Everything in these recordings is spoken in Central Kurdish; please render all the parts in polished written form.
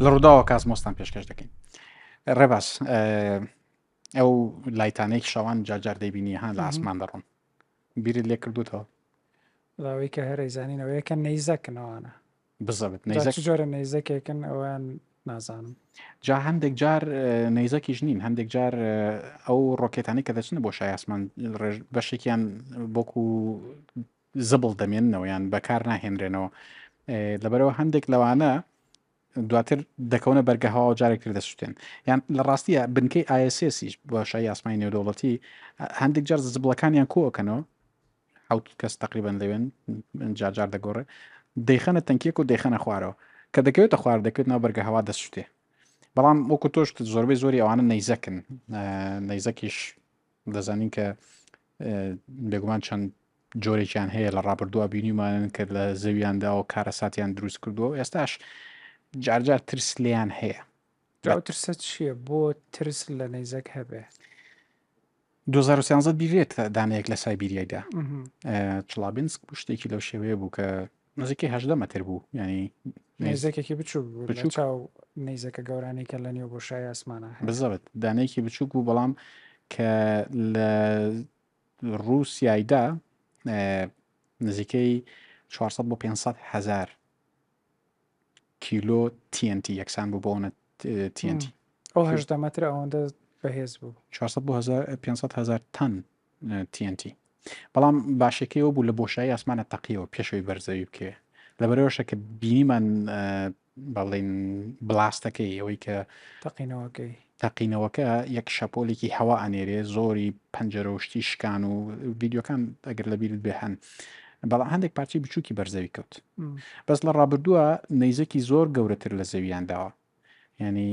لە ڕووداوە کاسمۆستان پێشکەش دەکەین ڕێباس ئەو لایتانەیەکی شەوان جاجار دەیبینی هەان لە ئاسمان دەڕۆن بیرت لێ کردوتەوە لاوەی کە هەرەی زانینەوەیەکە نەیزەکنەوەوانە بزەبت جا نەیزەک چ جۆرە نەیزەکێکن ئەویان نازانم جا هەندێک جار نەیزەکیش نین هەندێک جار ئەو ڕۆکێتانی کە دەچنە بۆ شای ئاسمان بەشێکیان بۆکو زبڵ دەمێننەوە یان بەکار ناهێنرێنەوە لەبەرەوە هەندێک لەوانە دواتر دەکەونە بەرگەهەوە جارێکتر دەسووتێن یان لە ڕاستیە بنکەی ISSیش بۆ شای ئاسمانی نێودەوڵەتی هەندێک جار زبڵەکانیان کۆکەنەوە حوت کەس تقریبان لەوێن جاجار دەگۆڕێ دەیخەنە تەنکیەک و دەیخەنە خوارەوە کە دەکەوێتە خوار دەکەوێت ناو بەرگەهەوا دەسووتێ بەڵام وەکو تۆشت زۆربەی زۆری ئەوانە نەیزەکن نەیزەکیش دەزانین کە بێگومان چەند جۆرێکیان هەیە لە ڕابردووە بینیمانن کە لە زەویاندا و کارە ساتیان دروست کردووە ئێستاش جارجار ترس لیان هەیە ترسە چییە بۆ ترس لە نەیزەک هەبێ 2013 بیرێت دانەیەک لە سایبیریایدا چڵابینسک شتێکی لەو شێوەیە بوو کە نزیکی 18 مەتر بوو ینی نێزەکێکی بچوو چاو نەیزەکە گەورانی کە لە نێو بۆ شای ئاسمانە بزەوت دانەیەکی بچووک بوو بەڵام کە لە ڕووسیایدا نزیکەی 400 بۆ 500 هزار کیلۆ TNT یەکسان بوو بۆنە TNT ئەو 18 مەتر ئەوەندە بەهێز بوو 400 بۆ 500 هزار تەن TNT بەڵام باشەکەیەوە بوو لە بۆشایی ئاسمانە تەقیەوە پێشەوەی بەرزەوی بکێ لەبەرەوەشە کە بینیمان بەڵێن بڵاستەکەی ئەوەی کە تەقینەوەکە یەک شەپۆلێکی هەوا ئەنێرێ زۆری پەنجەرە و شتی شکان و ڤیددیوکان ئەگەر لە بیرت بێ هەن بەڵام هەندێک پارچی بچووکی بەرزەوی کەوت بەس لە ڕابردووە نەیزەکی زۆر گەورەتر لە زەویانداوە ینی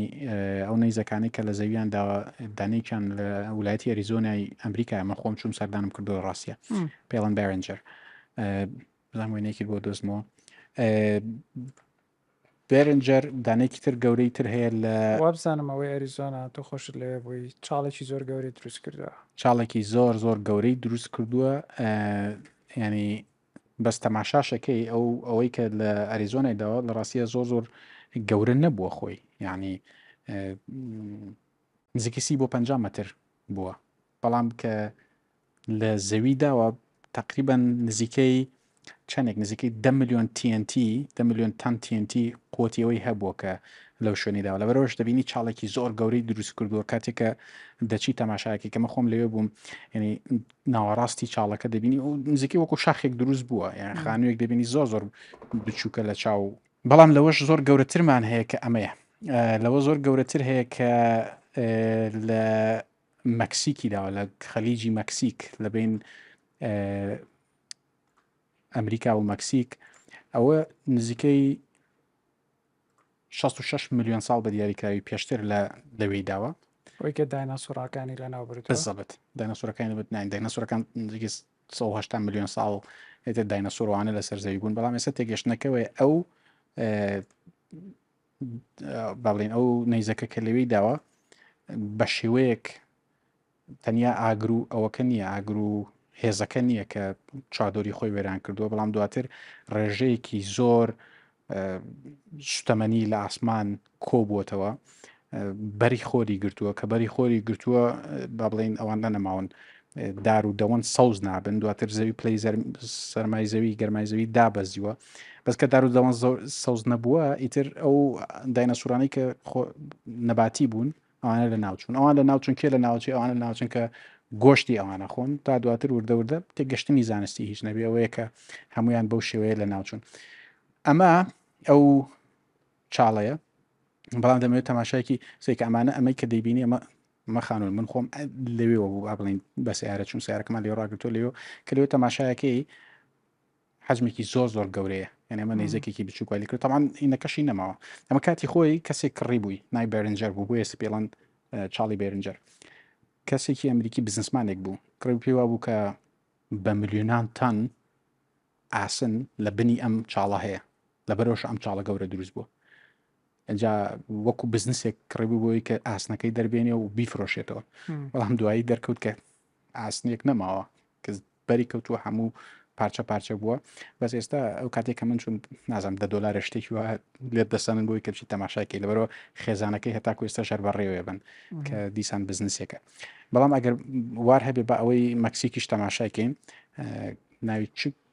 ئەو نەیزەکانی کە لە زەویانداوە دانێکیان لە ویلایەتی ئەریزۆنای ئەمریکا ئەمە خۆم چوم سەردانم کردو ڕاستیە پێڵەن بەرنجەر بزانام وێنێکی بۆ دۆزمەوە بێرنجەر دانێکی تر گەورەی تر هەیە لە وابزانم ئەوەی ئەریزۆنا تۆ خۆشت لەوێ بووی چاڵێکی زۆر گەوری دروست کردووە چاڵێکی زۆر زۆر گەورەی دروست کردووە ینی بەس تەماشاشەکەی ئەوەی کە لە ئەریزۆنایداوە لە ڕاستیە زۆر زۆر گەورە نەبووە خۆی یعنی نزیکی بۆ 50 مەتر بووە بەڵام کە لە زەویداوە تقریبان نزیکەی چەندێک نزیکەی 10 ملیۆن TNT 10 ملیۆن تەن TNT قوتیەوەی هەبووە کە لەو شوێنیداوە لەبەرەوەش دەبینی چاڵێکی زۆر گەورەی دروست کردووە کاتێککە دەچی تەماشایەکی کەمە خۆم لەوێ بووم ینی ناوەڕاستی چاڵەکە دەبینی و نزیکی وەکو شاخێک دروست بووە یان خانوویەک دەبینی زۆر زۆر بچووکە لە چاو بەڵام لەوەش زۆر گەورەترمان هەیە کە ئەمەیە لەوە زۆر گەورەتر هەیە کە لە مەکسیکی داوە لە خەلیجی مەکسیک لە بین ئەمریکا و مەکسیک ئەوە نزیکەی 66 ملیۆن ساڵ بە دیاریکراوی پێشتر لە لەوەی داوە ئەوەی کە دایناسۆرەکانی لەناو بردووە بزەبێت دایناسۆرەکانی بێت نین دایناسۆرەکان نزیکەی 180 ملیۆن ساڵ هێتە دایناسۆرەوانە لەسەر زەوی بوون بەڵام ئێستا تێگەشتنەکەوەی ئەو باڵێن ئەو نەیزەکە کە لەوەی داوە بە شێوەیەک تەنیا ئاگر و ئەوەکە نییە ئاگر و هێزەکە نییە کە چادۆری خۆی وێران کردووە بەڵام دواتر ڕێژەیەکی زۆر شتەمەنی لە ئاسمان کۆبووەتەوە بەری خۆری گرتووە کە بەری خۆری گرتووە با بڵێن ئەوان نەماون دار و دەوەن سەوز نابن دواتر زەوی پلەی سەرمای زەوی گەرمای زەوی دابەزیوە بەس کە دار و دەوەن سەوز نەبووە ئیتر ئەو داینەسۆرانەی کە نەباتی بوون ئەوانە لە ناوچوون ئەوان لە ناوچون کێ لە ناوچی ئەوانە لە ناوچن کە گۆشتی ئەوانە خۆن تا دواتر وردەوردە تێگەشتنی زانستی هیچ نەبێ ئەوەیە کە هەمویان بەو شێوەیە لە ناوچوون ئەمە ئەو چاڵەیە بەڵام دەمەوێت تەماشایکی سێکە ئەمانە ئەمەی کە دەیبینی ئەمە مەخانون من خۆم لەوێەوە بوو با بڵین بە سیارە چون سیارەکەمان لێ ڕاگرتۆ لێەوە کە لەوێ تەماشایەکەی حەجمێکی زۆر زۆر گەورەیە یعنی ئەمە نەیزەکێکی بچووکوالی کرد تەمان ئینەکەشی نەماوە ئەمە کاتی خۆی کەسێک کڕی بووی نای بەرنجەر بوو بۆ ئێستا پێڵەن چاڵی بێرنجەر کەسێکی ئەمریکی بزنسمانێک بوو کڕی پێوا بوو کە بە ملیۆنان تەن ئاسن لە بنی ئەم چاڵە هەیە لەبەرەوەش ئەم چاڵە گەورە دروست بووە ئەجا وەکو بزنسێک کڕیبوو بۆی کە ئاسنەکەی دەربێنێ و بیفرۆشێتەوە بەڵام دوایی دەرکەوت کە ئاسنێک نەماوە کە بەری کەوتووە هەموو پارچە بووە بەس ئێستا ئەو کاتێک کە من چون نازانم $10 شتێکی وە لێت دەسەنن بۆی کەچی تەماشاکەی لەبەرەوە خێزانەکەی هەتاکو ئێستا شەر بەڕێوێ بن کە دیسان بزنسێکە بەڵام ئەگەر وار هەبێ بە ئەوەی مەکسیکیش تەماشاکەین ناوی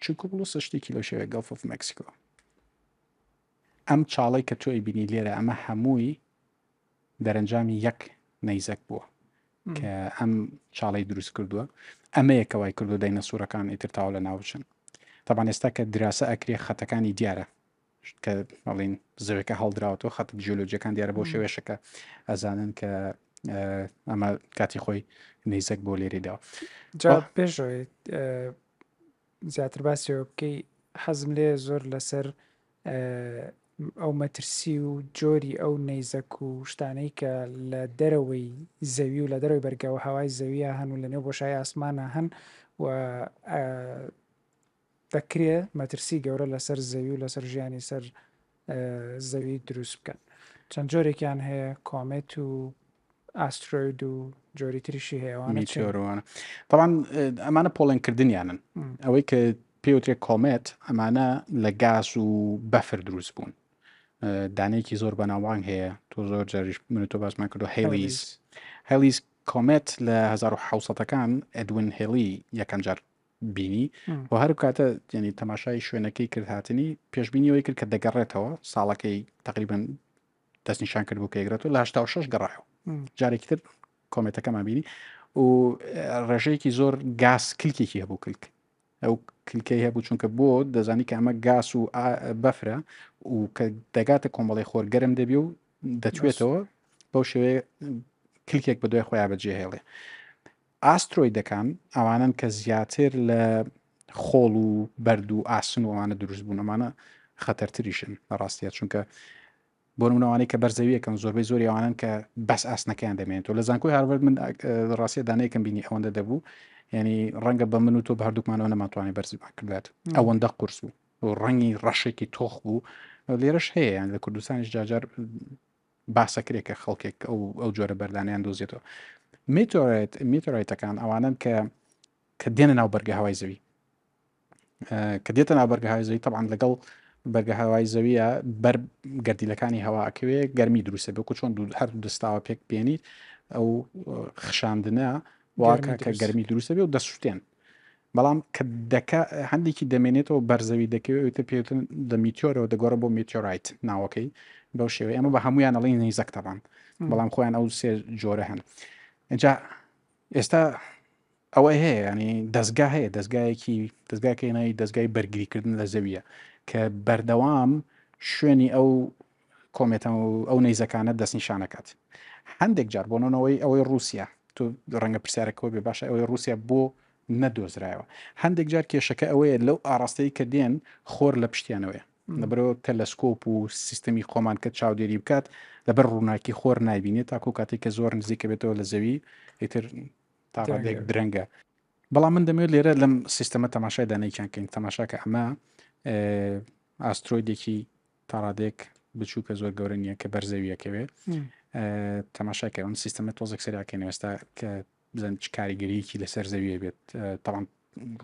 چکوبلوس شتێکی لەو شێوەیە گەڵف ئۆف مەکسیکۆ ئەم چاڵی کە تۆی بینی لێرە ئەمە هەمووی دەرەنجامی یەک نەیزەک بووە کە ئەم چاڵی دروست کردووە ئەمەیەکەوای کردو داینەسوورەکان ئیتر تاو لە ناوچن طبعا ئێستا کە دراسە ئەکرێ خەتەکانی دیارە کە بەڵین زەوێکە هەڵدراوەوە خەت جیۆلۆجیەکان دیارە بۆ شێوێشەکە ئەزانن کە ئەمە کاتی خۆی نەیزەک بۆ لێرێداوە جا پێشەوەی زیاتر باسیەوە بکەی حەزم لێ زۆر لەسەر ئەو مەترسی و جۆری ئەو نەیزەک و شتانەی کە لە دەرەوەی زەوی و لە دەرەوەی بەرگەوە هەوای زەویە هەن و لە نێو بۆشای ئاسمانە هەن و دەکرێ مەترسی گەورە لەسەر زەوی و لەسەر ژیانی سەر زەوی دروست بکەن چەند جۆرێکیان هەیە کۆمێت و ئاسترۆید و جۆری تریشی هەیەوانە طبعا ئەمانە پۆڵێنکردنیانن ئەوەی کە پێوترێک کۆمێت ئەمانە لە گاز و بەفر دروست بوون دانەیەکی زۆر بەناوبانگ هەیە تۆ زۆر جاریش من تۆ باسمان کردو هێلیز کۆمێت لە 1970ەکان ئەدوین هێلی یەکەم جار بینی و هەر کاتە یعنی تەماشای شوێنەکەی کرد هاتنی پێشبینیەوەی کرد کە دەگەڕێتەوە ساڵەکەی تقریبا دەستنیشان کرد بوو کە ئەگرێتەوە لە 86 گەڕایەوە جارێکی تر کۆمێتەکەمان بینی و ڕێژەیەکی زۆر گاز کلکێکی هەبوو کلک ئەو کلکەی هەبوو چونکە بۆ دەزانی کە ئەمە گاس و بەفرە و کە دەگاتە کۆمەڵی خۆر گەرم دەبی و دەتوێتەوە بەو شێوەیە کلکێک بە دوای خۆیان بەجێ هێڵێ ئاسترۆیدەکان ئەوانن کە زیاتر لە خۆڵ و بەرد و ئاسن و ئەوانە دروست بوون ئەمانە خەتەرتریشن لە ڕاستیات چونکە بۆ نمونەوانەی کە بەرزەویەکەن زۆربەی زۆری ئەوانن کە بەس ئاسنەکەیان دەمێنێتەوە لە زانکۆی هاروارد من ڕاستی دانەیەکم بینی ئەوەندە دەبوو یعنی ڕەنگە بە من و تۆ بە هەردووکمانەوە نەماتوانێت بەرزیمان کردات ئەوەندە قورس بوو و ڕەنگی ڕەشێکی تۆخ بوو لێرەش هەیە یان لە کوردستانیش جاجار باسەکرێکە خەڵکێک ئەو جۆرە بەردانیان دۆزێتەوە میتۆرایتەکان ئەوانن کە دێنە ناو بەرگە هەوای زەوی کە دێتە ناو بەرگە هەوای زەوی طبعا لەگەڵ بەرگە هەوای زەویە بەر گەردیلەکانی هەوا ئەکەوێ گەرمی دروستە بکو چۆن هەردوو دەستاوە پێک بێنیت ئەو خشاندنە واکە کە گەرمی دروستە بێ و دەسووتێن بەڵام کە هەندێکی دەمێنێتەوە بەرزەوی دەکەوێت پێوتن لە میتۆرەوە دەگۆڕە بۆ میتۆرایت ناوەکەی بەو شێوەیە ئەمە بە هەمویان ئەڵی نەیزەک تەبان بەڵام خۆیان ئەو سێ جۆرە هەن اینجا ئێستا ئەوە هەیە ینی دەستگا هەیە دەستگاکەی ناوی دەستگای بەرگریکردن لە زەویە کە بەردەوام شوێنی ئەو کۆمێتە و ئەو نەیزەکانە دەستنیشانەکات هەندێک جار بۆنەوەی ئەوەی رووسیا تو ڕەنگە پرسیارەکەەوە بێ باشە ئەوەی رووسیا بۆ نەدۆزرایەوە هەندێک جار کێشەکە ئەوەیە لەو ئاراستەی کە دێن خۆر لە پشتیانەوەیە لەبەرەوە تەلەسکۆپ و سیستەمی خۆمان کە چاودێری بکات لەبەر ڕووناکی خۆر نایبینێت تاکو کاتێک کە زۆر نزیکە بێتەوە لە زەوی ئیتر تاڕادێک درەنگە بەڵام من دەمەوێت لێرە لەم سیستەمە تەماشای دانەیەکیان کەین تەماشاکە ئەمە ئاسترۆیدێکی تاڕادێک بچووکە زۆر گەورە نییە کە بەرزەویەکەوێ تەماشاکە ئەوەن سیستەمە تۆزێک سەریاکەین ئێستا کە بزن چ کاریگەریەکی لەسەر زەویە بێت تەوان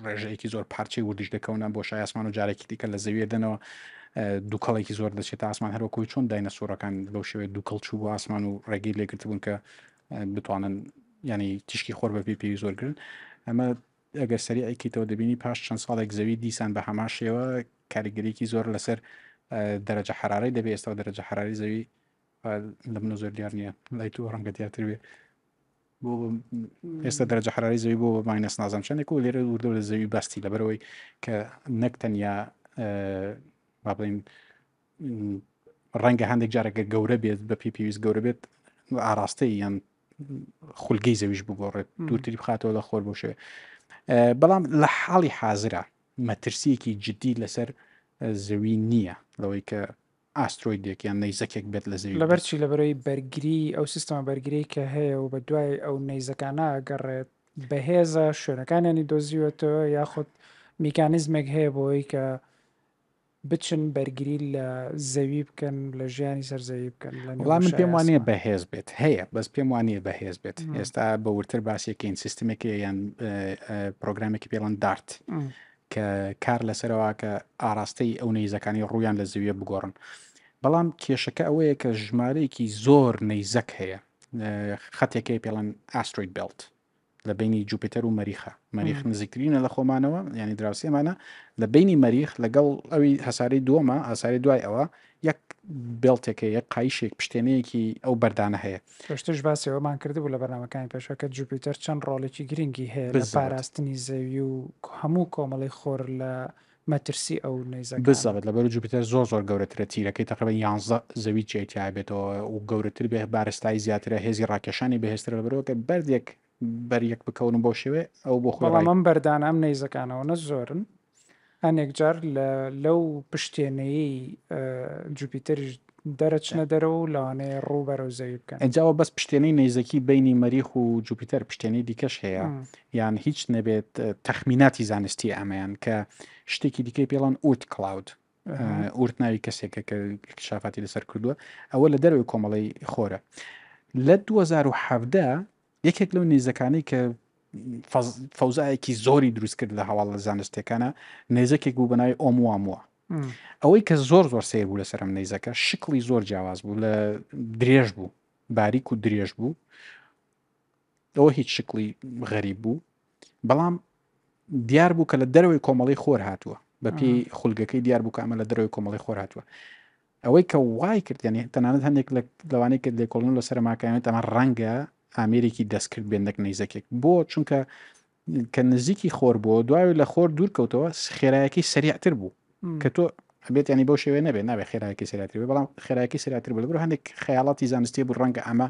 ڕێژەیەکی زۆر پارچەی وردیش دەکەونە بۆ شای ئاسمان و جارێکی دیکە لە زەویە دەنەوە دووکەڵێکی زۆر دەچێت ئاسمان هەروەکوی چۆن داینەسۆرەکان بەو شێوێ دووکەڵ چوو بۆ ئاسمان و ڕێگەی لێگرت بوون کە بتوانن ینی تیشکی خۆر بە پێی زۆرگرن ئەمە ئەگەر سەری ئەیکیتەوە دەبینی پاش چەند ساڵێک زەوی دیسان بە هەمان شێوە کاریگەریەکی زۆر لەسەر دەرەجە حرارەی دەبێت ئێستا دەرەجە حراری زەوی لە من زۆر دیار نییە لای تو ڕەنگە دیارتر بێ بۆ ئێستا دەرەجە حراری زەوی بۆ ماینەس نازانم چەندێک و لێرە وردە لە زەوی بەستی لەبەرەوەی کە نەک تەنیا با بڵین ڕەنگە هەندێک جارێکە گەورە بێت بە پێویست گەورە بێت ئاراستەی یان خولگەی زەویش بگۆڕێت دوورتری بخاتەوە لە خۆر بۆ شوێ بەڵام لە حاڵی حازرە مەترسیەکی جدی لەسەر زەوی نییە لەوەی کە ئاسترۆیدێک یان نەیزەکێک بێت لە زەوی لەبەرچی لەبەرەوەی بەرگری ئەو سیستەمە بەرگری کە هەیە و بە دوای ئەو نەیزەکانە گەڕێت بەهێزە شوێنەکانیانی دۆزیوەتەوە یاخود میکانیزمێک هەیە بۆی کە بچن بەرگری لە زەوی بکەن لە ژیانی سەرزەوی بکەن وڵام من پێم وانەیە بەهێز بێت هەیە بەس پێم وانەیە بەهێز بێت ئێستا بەورتر باسیەکەین سیستمێکی یان پرۆگرامێکی پێڵەن دارت کە کار لەسەرەوە کە ئاراستەی ئەو نەیزەکانی ڕوویان لە زەویە بگۆڕن بەڵام کێشەکە ئەوەیە کە ژمارەیەکی زۆر نەیزەک هەیە خەتێکی پێڵەن ئاستروید بێلت لە بینی جوپیتەر و مەریخ نزیکترینە لە خۆمانەوە ینی دراوسێمانە لە بینی مەریخ لەگەڵ ئەوی هەساری دووەمە ئاساری دوای ئەوە یەک بێڵتێکە یەک قایشێک پشتێنەیەکی ئەو بەردانە هەیە پێشترش باسیەوەمان کردبوو لە بەرنامەکانی پێشەکە جوپیتەر چەند ڕۆڵێکی گرنگی هەیە لە پاراستنی زەوی و هەموو کۆمەڵی خۆر لە مەترسی ئەو نەیزەکان بزەبێت لەبەر جوپیتەر زۆر گەورەترە تیرەکەی تقریبا 11 زەوی جێتیا بێتەوە و گەورەتر بێ بارستایی زیاترە هێزی ڕاکێشانی بەهێزتر لەبەرەوە کە بەردێک بەریەک بکەون بۆ شێوێ ئەو بۆ خۆڵام ئەم بەردانە ئەم نەیزەکانەوە نە زۆرن هەنێک جار لەو پشتێنەی جوپیتەریش دەرەچنە دەرەوە و لەوانەیە ڕوو بەرەو زەوی بکەن ئەجاوە بەس پشتێنەی نەیزەکی بینی مەریخ و جوپیتەر پشتێنەی دیکەش هەیە یان هیچ نەبێت تەخمیناتی زانستی ئەمەیان کە شتێکی دیکەی پێڵان ئوت کلااود ئورت ناوی کەسێکە کە اکتشافاتی لەسەر کردووە ئەوە لە دەروی کۆمەڵی خۆرە لە 2017 یەکێک لەو نێزەکانی کە فەوزایەکی زۆری دروست کرد لە هەواڵ لە زانستەکانە نێزەکێک بوو بەناوی ئۆموامووە ئەوەی کە زۆر سیر بوو لەسەرم نەیزەکە شکلی زۆر جیاواز بوو لە درێژ بوو باریک و درێژ بوو ئەوە هیچ شکلی غەریب بوو بەڵام دیار بوو کە لە دەروی کۆمەڵی خۆر هاتووە بەپی خولگەکەی دیار بوو کە ئەمە لە دەروی کۆمەڵی خۆر هاتووە ئەوەی کە وای کردیانی تەنانەت هەندێک لەوانەیە کە لێکۆڵن لە سەرماکەوێت ئەمە ڕەنگە ئامێرێکی دەستکرد بێندەک نەیزەکێک بۆ چونکە کە نزیکی خۆر بۆ دوای لە خۆر دوور کەوتەوە خێرایەکی سریعتر بوو کە تۆ بێت ینی بۆ شێوێ نەبێت نابێت خێرایەکی سریعتر بێ بەڵام خێرایەکی سریعتر بوو لەبەر هەندێک خەیاڵاتی زانستی بوو ڕەنگە ئەمە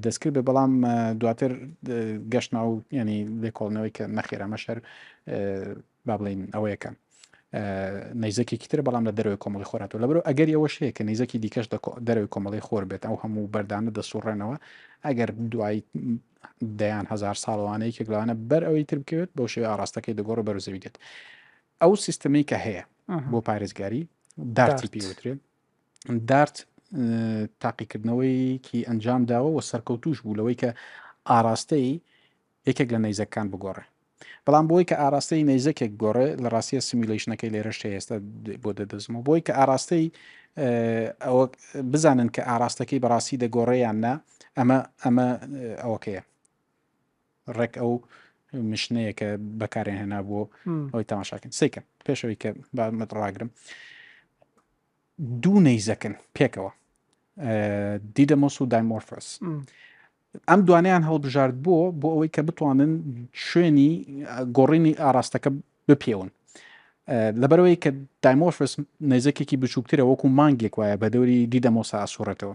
دەستکرد بێ بەڵام دواتر گەشتنا و ینی لێکۆڵنەوەی کە نەخێر ئەمە شەر با بڵین ئەوەیەکە نەیزەکێکی تر بەڵام لە دەروی کۆمەڵی خۆراتەوە لەبەر ئەگەر ئەوە شەیە کە نەیزەکی دیکەش دەروی کۆمەڵی خۆر بێت ئەو هەموو بەردانە دەسوڕێنەوە ئەگەر دوای دەیان هزار ساڵوانەیە کێکلاوانە بەر ئەوەی تر بکەوێت بەو شێوەیە ئاراستەکەی دەگۆڕ بەر زەوی دێت ئەو سیستەمی کە هەیە بۆ پارێزگاری دارتی پێوترێت دارت تاقیکردنەوەیکی ئەنجام داوە و سەرکەوتوش بوو لەوەی کە ئاراستەی یەکێک لە نەیزەکان بگۆڕێ بەڵام بۆی کە ئاراستەی نەیزەکێک گۆڕێ لە ڕاستیە سیمیلیشنەکەی لێرەش ئێستا بۆ دەدەزمەوە بۆی کە ئاراستەی ئەوە بزانن کە ئاراستەکەی بەڕاستی دەگۆڕێیان نا ئەمە ئەوەکەیە ڕێک ئەو مشنەیە کە بەکارێن هێنا بۆ ئەوی تەماشاکەن سێکە پێشەوەی کە بامەڕاگرم دوو نەیزەکن پێکەوە دیدەمۆس و دایمۆرفۆس ئەم دوانیان هەڵبژارد بۆ ئەوەی کە بتوانن شوێنی گۆڕینی ئاراستەکە بپێون لەبەرەوەی کە دایمۆرفۆس نەیزەکێکی بچووکترە وەکو مانگێک وایە بە دەوری دیدەمۆسا ئاسوورەتەوە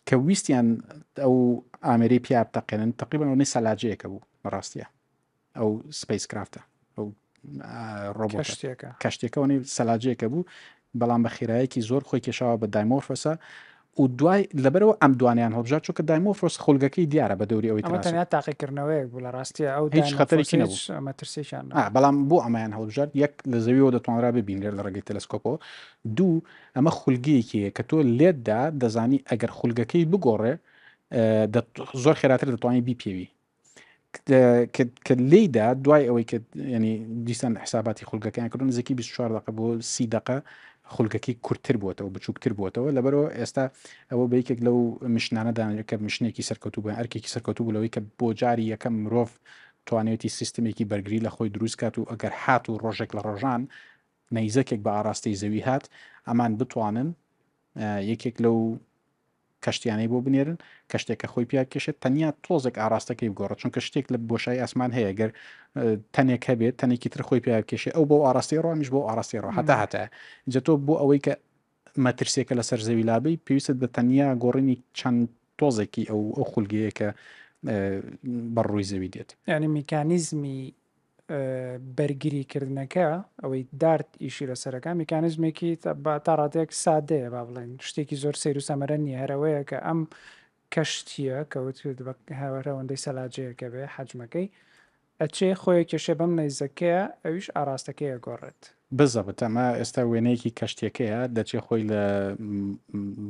کە ویستیان ئەو ئامێری پیا بتەقێنن تقریبا ئەوەی سەلاجەیەکە بوو بەڕاستیە ئەو سپیس کرافتە ئەو ڕۆبۆت کەشتێکەوەی سەلاجەیەکە بوو بەڵام بە خێرایەکی زۆر خۆی کێشاوە بە دایمۆرفۆسە و دوای لەبەرەوە ئەم دوانیان هەڵبژار چونکە دایمۆرفۆس خولگەکەی دیارە بە دەوری ئەوەی تەنیا تاقیکردنەوەیەک بوو لە ڕاستیە ئەو هیچ خەتەرێکی نەبوو ئەمە ترسێکیان بەڵام بۆ ئەمایان هەڵبژار یەک لە زەویەوە دەتوانرا ببینێت لە ڕێگەی تەلەسکۆپەوە دوو ئەمە خولگەیەکیە کە تۆ لێتدا دەزانی ئەگەر خولگەکەی بگۆڕێ زۆر خێراتر دەتوانانی بیپێوی کە لێیدا دوای ئەوەی کە ینی دیسان حساباتی خولگەکەیان کردن نزیکی 24 دقه بۆ 30 دقه خولگەکەی کورتتر بووەوە بچووکتر بووەوە لەبەرەوە ئێستا ئەوە بەیەکێک لەو مشنانەدانەکە مشنێکی سەرکەوتوو بە ئەرکێکی سەرکەوتوو بوو لەوەی کە بۆ جاری یەکەم مرۆڤ توانێتی سیستمێکی بەرگری لە خۆی دروست کات و ئەگەر هات و ڕۆژێک لە ڕۆژان نەیزەکێک بە ئاراستەی زەوی هات ئەمان بتوانن یەکێک لەو کەشتیانەی بۆ بنێرن کە شتێکە خۆی پیا کێشێت تەنیا تۆزێک ئاراستەکەی بگۆڕێت چونکە شتێک لە بۆشایی ئاسمان هەیە گەر تەنێک هەبێت تەنێکی تر خۆی پیا کێشێ ئەو بۆ ئاراستی ڕۆمیش بۆ ئاراستی ڕۆ هەتا جە تۆ بۆ ئەوەی کە مەترسێکە لەسەر زەوی لابەی پێویست بە تەنیا گۆڕینی چەند تۆزێکی ئەو خولگەیە کە بەڕووی زەوی دێت یعنی میکانیزمی بەرگریکردنەکە ئەوەی دارت ئیشی لەسەرەکە میکانیزمێکی تا ڕاتێک سادەیە با بڵێن شتێکی زۆر سیر و سەمەرە نیە هەرەوەیە کە ئەم کەشتیە کەوت هاوەرەوەندەی سەلاجەیەکە بێ حەجمەکەی ئەچێ خۆی کێشێ بەم نەیزەکەیە ئەویش ئاراستەکەیە گۆڕێت بزەبێت ئەمە ئێستا وێنەیەکی کەشتێکەیە دەچێت خۆی لە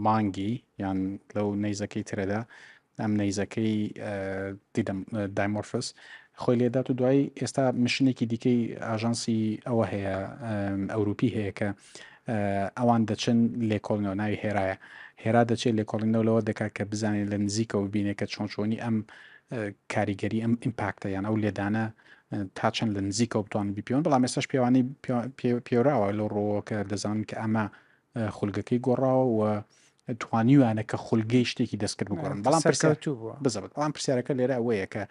مانگی یان لەو نەیزەکەی ترەدا ئەم نەیزەکەی دایمۆرفۆس خۆی لێدات و دوای ئێستا مشنێکی دیکەی ئاژانسی ئەوە هەیە ئەوروپی هەیە کە ئەوان دەچن لێکۆڵنەوە ناوی هێرایە هێرا دەچێت لێکۆڵینەوە لەوە دەکات کە بزانێت لە نزیکەوە بینێت کە چۆنچۆنی ئەم کاریگەری ئەم ئیمپاکتە یان ئەو لێدانە تا چەند لە نزیکەوە بتوانن بیپیۆن بەڵام ێستاش پێوانی پێوراوە لەو ڕۆوە کە دەزانن کە ئەمە خولگەکەی گۆڕاوە و توانیوانە کە خولگەی شتێکی دەستکرد بگۆڕن بەڵام بزەبت بەڵام پرسیارەکە لێرە ئەوەیە کە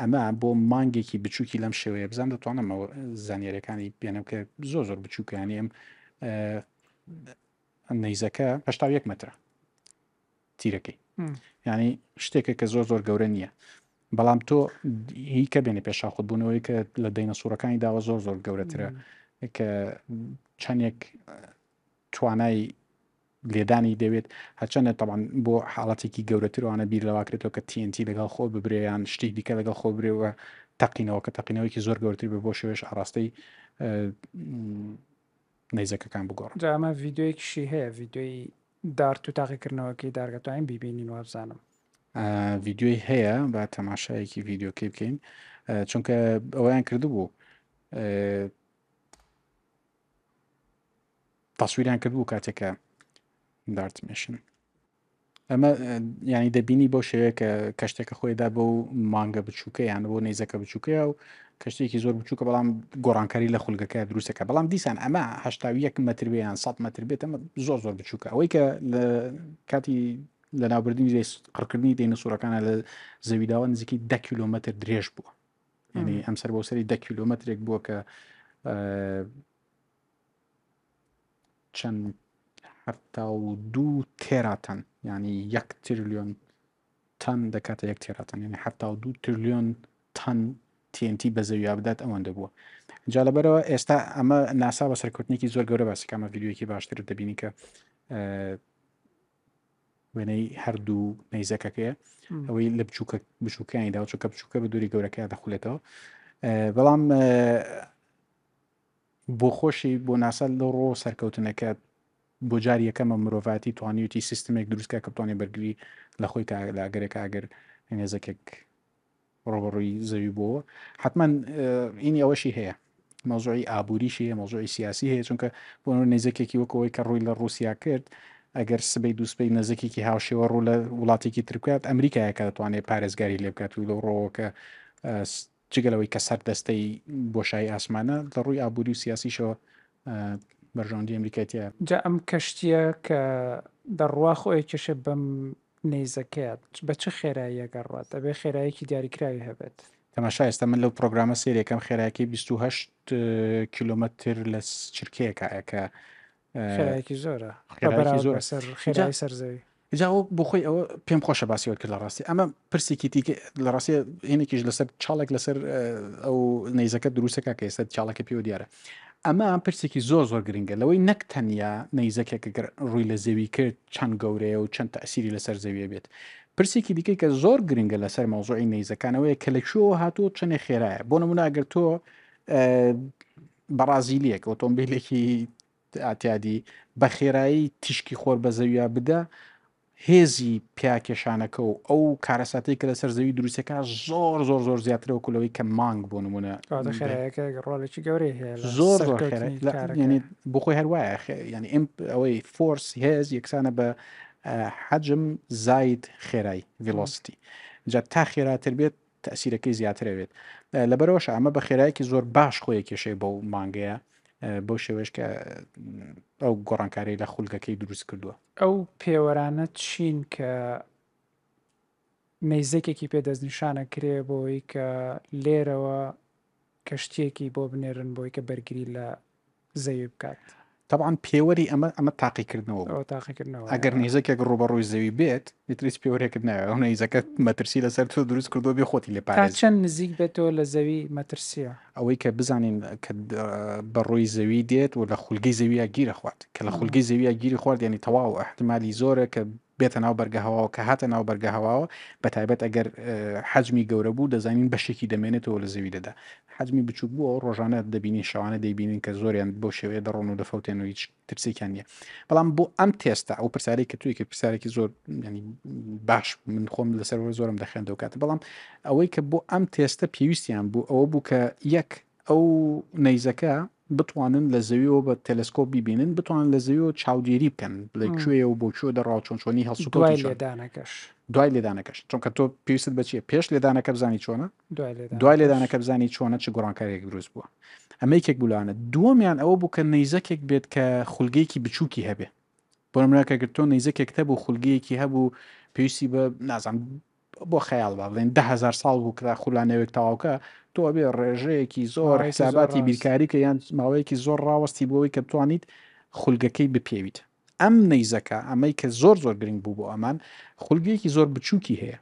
ئەمە بۆ مانگێکی بچووکی لەم شێوەیە بزان دەتوانمەوە زانیاریەکانی بێنم کە زۆر بچووکیانی ئەم نەیزەکە 1 مترە تیرەکەی ینی شتێکە کە زۆر گەورە نییە بەڵام تۆ هی کە بێنێ پێشاخود بوونەوەی کە لە دەینەسوورەکانی داوە زۆر گەورەترە کە چەندێک توانای لێدانی دەوێت هەرچەندە تەمان بۆ حاڵەتێکی گەورەترانە بیر لەواکرێتەوە کە TNT لەگەڵ خۆ ببرێیان شتێک دیکە لەگەڵ خۆ برێەوە تەقینەوە کە تەقینەوەیکی زۆر گەورتر بێ بۆ شێوێش ئاڕاستەی نەیزەکەکان بگۆڕ جامە ڤیددیوەیەکیشی هەیە ڤیددیۆی دارت و تاقیکردنەوەکەی دارگەتوانین بیبینین وابزانم ڤیددیۆی هەیە بە تەماشایەکی ڤیددیۆکەی بکەین چونکە ئەویان کردبوو تەسویریان کردبوو کاتێکە دارتمێشن ئەمە ینی دەبینی بۆ شێوەیە کە کەشتێکە خۆیدا بۆ مانگە بچووکە یان بۆ نەیزەکە بچووکەیە و کەشتێکی زۆر بچووکە بەڵام گۆڕانکاری لە خولگەکە دروستەکە بەڵام دیسان ئەمە 1 متر بێیان 100 متر بێت ئەمە زۆر بچووکە ئەوەی کە لە کاتی لە ناوبردننی قڕکردنی دەینەسوورەکانە لە زەویداوە نزیکی 10 کیلومتر درێژ بووە ینی ئەم سەر بۆ سەری 10 کیلومترێک بووە کە چەند 72 تێراتەن ینی 1 تریلیۆن تەن دەکاتە 1 تێراتەن ینی 72 تریلیۆن تەن TNT بە زەویا بدات ئەوەندە بووە جا لەبەرەوە ئێستا ئەمە ناسا بە سەرکەوتنێکی زۆر گەورە باسیکەمە ڤیددیۆیەکی باشتر دەبینی کە وێنەی هەردوو نەیزەکەکەیە ئەوەی لە بچووکەیانیدا چووکە بچووکە بە دووری گەورەکە دەخولێتەوە بەڵام بۆ خۆشی بۆ ناسا لە ڕۆ سەرکەوتنەکە بۆ جاری یەکەمە مرۆڤاتی توانیوتی سیستمێک دروستکە کە بتوانێت بەرگری لە خۆی لاگەرێک ئاگەر نێزەکێک ڕۆبەڕووی زەوی بۆ حتمما ئینی ئەوەشی هەیە مەوزوعی ئابووریشی هەیە مەوزوعی سیاسی هەیە چونکە بۆ نێزەکێکی وەکەوەی کە ڕووی لە رووسیا کرد ئەگەر سبەی دووسبەی نزیکێکی هاوشێوە ڕوو لە وڵاتێکی ترکات ئەمریکایەکە دەتوانێت پارێزگاری لێ بکات و لە ڕۆوەکە جگەلەوەی کە سەر دەستەی بۆشایی ئاسمانە لە ڕووی ئابووری و سیاسیشەوە بەرژەوەندی ئەمریکایەتە جا ئەم کەشتیە کە دەڕوا خۆی کێشە بەم نەیزەکەات بە چه خێرایی گەڕات دەبێ خێراییەکی دیاریکراوی هەبێت تەماشا ئێستا من لەو پرۆگرامە سێریەکەم خێرایەکی 28 کیلومتر لە چرکەیەکە کە خێرایەکی زۆرە خێرایی سەرزەوی جاوە بۆ خۆی ئەوە پێم خۆشە باسیەوە کرد لە ڕاستی ئەمە پرسێکی لە ڕاستی هێنێکیش لەسەر چاڵێک لەسەر ئەو نەیزەکە دروستەکە کە ئێستا چاڵەکە پێوە دیارە ئەمە پرسێکی زۆر گرنگە لەوەی نەک تەنیا نەیزەکێک ڕووی لە زەوی کرد چەند گەورەیە و چەند تەسیری لەسەر زەویە بێت پرسێکی دیکەی کە زۆر گرنگە لەسەر مەوزوعی نەیزەکانەوەیە کە لەکوێوە هاتووە چەندێ خێرایە بۆ نمونە ئەگەر تۆ بەرازیلیەک ئۆتۆمبیلێکی ئاتیادی بە خێرایی تیشکی خۆر بە زەویە بدە هێزی پیاکێشانەکە و ئەو کارەساتەی کە لەسەر زەوی دروستەکە زۆر زیاترەوە کولەوەی کە مانگ بۆ نمونە ڕۆڵێکی گەورەی هەیە زۆر بۆ خۆی هەروایە ینی ئەوەی فۆرس هێز یەکسانە بە حەجم زاید خێرایی ڤیلۆسیتی جا تا خێراتر بێت تەسیرەکەی زیاترەوێت لەبەرەوەش ئەمە بە خێرایەکی زۆر باش خۆی کێشەی بەو مانگەیە بۆ شێوەش کە ئەو گۆڕانکاری لە خولگەکەی دروست کردووە ئەو پێوەرانە چین کە نەیزەکێکی پێدەستنیشانە کرێ بۆی کە لێرەوە کەشتێکی بۆ بنێرن بۆی کە بەرگری لە زەوی بکات طبعاً پێوەری ئەمە تاقیکردنەوە ئەگەر نێزەکێک ڕۆبەڕووی زەوی بێت دیتریس پێوەرێکرد ناوێت ئەو نەیزەکە مەترسی لەسەر تۆ دروست کردو بێ خۆتی لێ پارێز چەند نزیک بێتەوە لە زەوی مەترسیە ئەوەی کە بزانین کە بەڕووی زەوی دێت و لە خولگەی زەویە گیرە خوارد کە لە خولگەی زەویە گیری خوارد ینی تەواو احتمالی زۆرە کە بێتە ناو بەرگە هەواوە کە هاتە ناو بەرگە هەواوە بەتایبەت ئەگەر حەجمی گەورە بوو دەزانین بەشێکی دەمێنێتەوە لە زەوی دەدا حەجمی بچووک بووە ڕۆژانە دەبینین شەوانە دەیبینین کە زۆریان بۆ شێوەیە دەڕۆن و دەفەوتێن و هیچ ترسێکیان نییە بەڵام بۆ ئەم تێستە ئەو پرسیارەی کە توی کە پرسیارێکی زۆر ینی باش من خۆم لەسەر زۆرم دەخێندەوە کاتە بەڵام ئەوەی کە بۆ ئەم تێستە پێویستیان بوو ئەوە بوو کە یەک ئەو نەیزەکە بتوانن لە زەویەوە بە تەلەسکۆپ ببینن بتوانن لە زەویەوە چاودێری بکەن لەکوێ و بۆ کوێ دەڕاو چۆنی دوای هەڵسوکەوتی لێدانەکەش دوای لێدانەکەش چونکە تۆ پێویست بەچیە پێش لێدانەکە بزانی چۆنە دوای دوای لێدانەکە بزانی چۆنە چ گۆڕانکارێک دروست بووە ئەمە یەکێک بولانە دووەمیان ئەوە بوو کە نەیزەکێک بێت کە خولگەیەکی بچووکی هەبێ بۆ نمونەکە تۆ نەیزەکێک هەبوو خولگەیەکی هەبوو پێویستی بە نازانم بۆ خەیاڵ بڵێن 10,000 ساڵ بوو کە خولانەوەک تەواوکە تۆ بێ ڕێژەیەکی زۆر حساباتی بیرکاری کە یان ماوەیەکی زۆر ڕاوەستی بۆەوەی کە بتوانیت خولگەکەی بپێویت ئەم نەیزەکە ئەمەی کە زۆر گرنگ بوو بۆ ئەمان خولگەیەکی زۆر بچووکی هەیە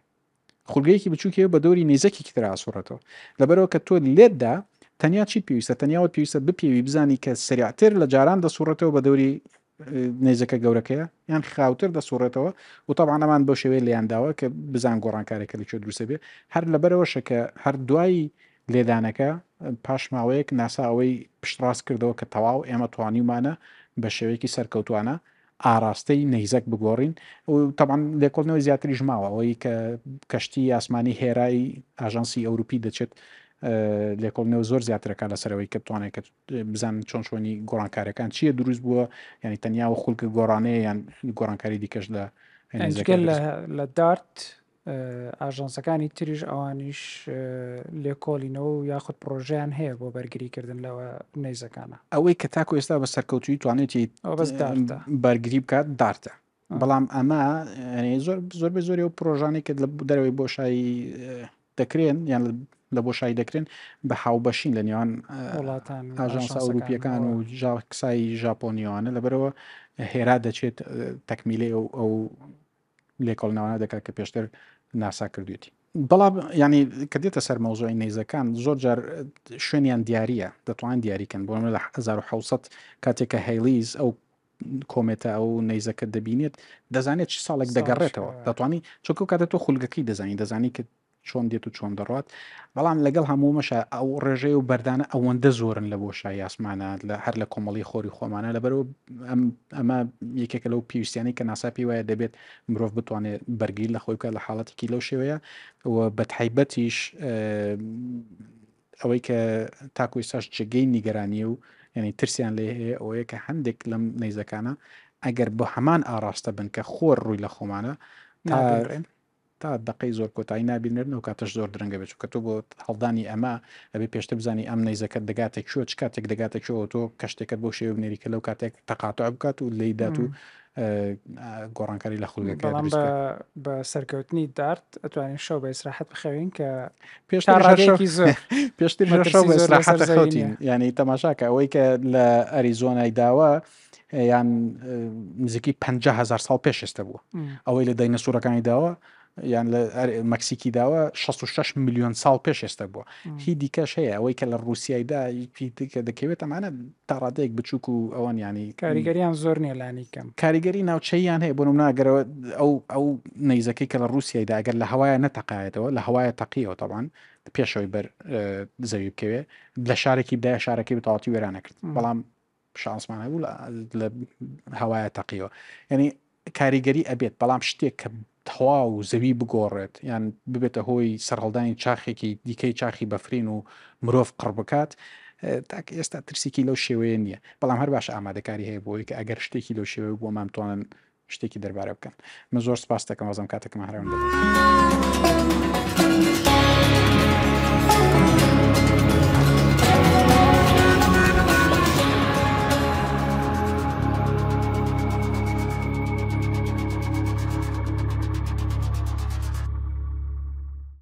خولگەیەکی بچووکی بە دەوری نێزەکی تر ئاسوورەتەوە لەبەرەوە کە تۆ لێتدا تەنیا چی پێویستە تەنیاوە پێویستە بپێوی بزانی کە سریعتر لە جاران دەسوورەتەوە بە دەوری نێزەکە گەورەکەیە یان خاوتر دەسوورێتەوە و طبعا ئەمان بۆ شێوەیە لێیانداوە کە بزان گۆڕانکارێکە لەکوێ دروستە بێ هەر لەبەرەوەشە کە هەر دوای لێدانەکە پاش ماوەیەک ناسا ئەوەی پشتڕاست کردەوە کە تەواو ئێمە توانیمانە بە شێوەیەکی سەرکەوتوانە ئاراستەی نەیزەک بگۆڕین و طبعا لێکۆڵنەوەی زیاتریش ماوە ئەوەی کە کەشتی ئاسمانی هێرایی ئاژانسی ئەوروپی دەچێت لێکۆڵنەوە زۆر زیاترەکە لەسەرەوەی کە بتوانێت کە بزان چۆن شوێنی گۆڕانکارەکان چییە دروست بووە ینی تەنیا و خولکە گۆڕانەیە یان گۆڕانکاری دیکەش لە لە دارت ئاژانسەکانی تریش ئەوانیش لێکۆڵینەوە و یاخود پرۆژیان هەیە بۆ بەرگریکردن لەوە نەیزەکانە ئەوەی کە تاکو ئێستا بە سەرکەوتوی توانێتی بەرگری بکات دارتە بەڵام ئەمە زۆر بە زۆری و پرۆژانی کە لە دەرەوەی بۆشایی دەکرێن یان لە بۆشایی دەکرێن بە هاوبەشین لە نێوان ئاژانسا ئەوروپیەکان و کسایی ژاپۆنیوانە لەبەرەوە هێرا دەچێت تەکمیلێ ئەو لێکۆڵنەوانە دەکات کە پێشتر ناسا کردوێتی بەڵام ینی کە دێتە سەر مەوزۆی نەیزەکان زۆر جار شوێنیان دیارە دەتوان دیاریکەن بۆ لە 1970 کاتێکە هەیلیز ئەو کۆمێتە ئەو نەیزەکە دەبینێت دەزانێت چی ساڵێک دەگەڕێتەوە دەتوانی چۆکە کاتە تۆ خولگەکەی دەزانی کە چۆن دێت و چۆن دەڕات بەڵام لەگەڵ هەموو مەشە ئەو ڕێژەیە و بەردانە ئەوەندە زۆرن لە بۆشایی ئاسمانە لە هەر لە کۆمەڵی خۆری خۆمانە لەبەرەوە ئەمە یەکێکە لەو پێویستیانی کە ناسا پێی وایە دەبێت مرۆڤ بتوانێت بەرگری لە خۆی بکات لە حاڵەتێکی لەو شێوەیە و بە تایبەتیش ئەوەی کە تاکو ئێستاش جێگەی نیگەرانی و یعنی ترسیان لێ هەیە ئەوەیە کە هەندێک لەم نەیزەکانە ئەگەر بۆ هەمان ئاراستە بن کە خۆر ڕووی لە خۆمانە تا دقی زۆر کۆتایی نبینێن و کاتەش زۆر درەنگە بێت کە تۆ بۆ هەڵدانی ئەمە ئەبێ پێشتر بزانی ئەم نەیزەکەت دەگاتێک شوە چ کاتێک دەگاتێکەوە تۆ کەشتێکت بۆ شێوە بنێریکە لەو کاتێک تەقاتع بکات و لێدات و گۆڕانکاری لە خولگەکە بە سەرکەوتنی دارت ئەتوانین شەو بە ئیسراحەت بخەوین کە پێشتر شەو بە ئیسراحەت خەوتین ینی تەماشاکە ئەوەی کە لە ئەریزۆنای داوە یان نزیکی 50,000 ساڵ پێش ئێستا بووە ئەوەی لە داینەسوورەکانی داوە یان لە مەکسیکی داوە 66 میلیۆن ساڵ پێش ئێستا بووە هی دیکەش هەیە ئەوەی کە لە ڕووسیایدا کە دەکەوێت ئەمانە تا ڕادەیەک بچووک و ئەوان ینی کاریگەریان زۆر نێلانی کەم کاریگەری ناوچەیان هەیە بۆ ناگەرەوە ئەو نەیزەکەی کە لە ڕووسیایدا ئەگەر لە هەوایە نەتەقایەتەوە لە هەوایە تەقیەوە تەبان پێشەوەی بەر زەوی بکەوێ لە شارێکی بدایە شارەکەی بەتەواتی وێرانەکرد بەڵام شانسمان هەبوو لە هەوایە تەقیەوە یعنی کاریگەری ئەبێت بەڵام شتێک کە تەواو زەوی بگۆڕێت یان ببێتە هۆی سەرهەڵدانی چاخێکی دیکەی چاخی بەفرین و مرۆڤ قڕ بکات تاکە ئێستا ترسێکی لەو شێوەیە نییە بەڵام هەر باش ئامادەکاری هەیە بۆی کە ئەگەر شتێکی لەو شێوەیە بۆ مامتوانن شتێکی دەربارە بکەن من زۆر سپاس دەکەم وەزم کاتێکم هەراون